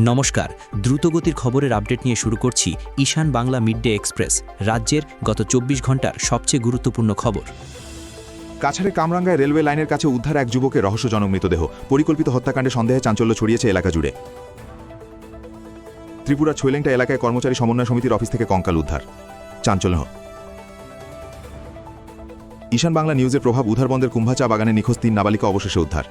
নমস্কার, দ্রুতগতির খবরের আপডেট নিয়ে শুরু করছি ঈশান বাংলা মিডডে এক্সপ্রেস, রাজ্যের গত ২৪ ঘন্টার সবচেয়ে গুরুত্বপূর্ণ খবর। কাছাড়ে কামরাঙ্গায় রেলওয়ে লাইনের কাছে উদ্ধার এক যুবকের রহস্যজনক মৃতদেহ। পরিকল্পিত হত্যাকাণ্ডে সন্দেহে চাঞ্চল্য ছড়িয়েছে এলাকা জুড়ে। ত্রিপুরার ছৈলেংটা এলাকায় কর্মচারী সমন্বয় সমিতির অফিস থেকে কঙ্কাল উদ্ধার, চাঞ্চল্য। ঈশান বাংলা নিউজের প্রভাব উদ্ধারবন্দের কুম্ভাচা বাগানে নিখোঁজ ৩ নাবালিকা অবশেষে উদ্ধার।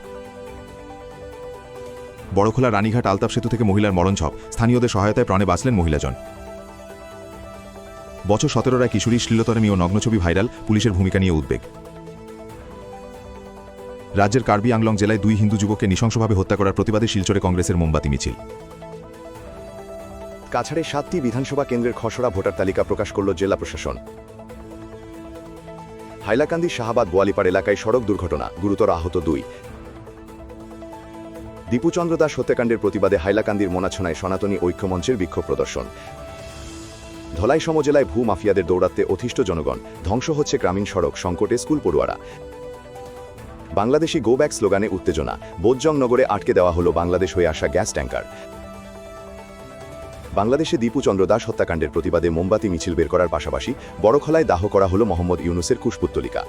বড়খোলা রানীঘাট আলতাপ সেতু থেকে মহিলার মরণঝপ, স্থানীয়দের সহায়তায় প্রাণে বাঁচলেন মহিলাজন। বছর ১৭ কিশোরী শ্লীলতারেমি ও নগ্নছবি ভাইরাল, পুলিশের ভূমিকা নিয়ে উদ্বেগ। রাজ্যের কার্বি আংলং জেলায় ২ হিন্দু যুবককে নৃশংসভাবে হত্যা করার প্রতিবাদে শিলচরে কংগ্রেসের মোমবাতি মিছিল। কাছাড়ে ৭টি বিধানসভা কেন্দ্রের খসড়া ভোটার তালিকা প্রকাশ করল জেলা প্রশাসন। হাইলাকান্দি শাহাবাদ বোয়ালিপাড় এলাকায় সড়ক দুর্ঘটনা, গুরুতর আহত ২। দীপুচন্দ্র দাস হত্যাকাণ্ডের প্রতিবাদে হাইলাকান্দির মোনাছনায় সনাতনী ঐক্যমঞ্চের বিক্ষোভ প্রদর্শন। ধলাই সমজেলায় ভূ মাফিয়াদের দৌড়াতে অতিষ্ঠ জনগণ, ধ্বংস হচ্ছে গ্রামীণ সড়ক, সংকটে স্কুল পড়ুয়ারা। বাংলাদেশি গো ব্যাক স্লোগানে উত্তেজনা, বোধজং নগরে আটকে দেওয়া হল বাংলাদেশ হয়ে আসা গ্যাস ট্যাঙ্কার। বাংলাদেশে দীপুচন্দ্র দাস হত্যাকাণ্ডের প্রতিবাদে মোমবাতি মিছিল বের করার পাশাপাশি বড়খলায় দাহ করা হল মোহাম্মদ ইউনুসের কুশপুত্তলিকা।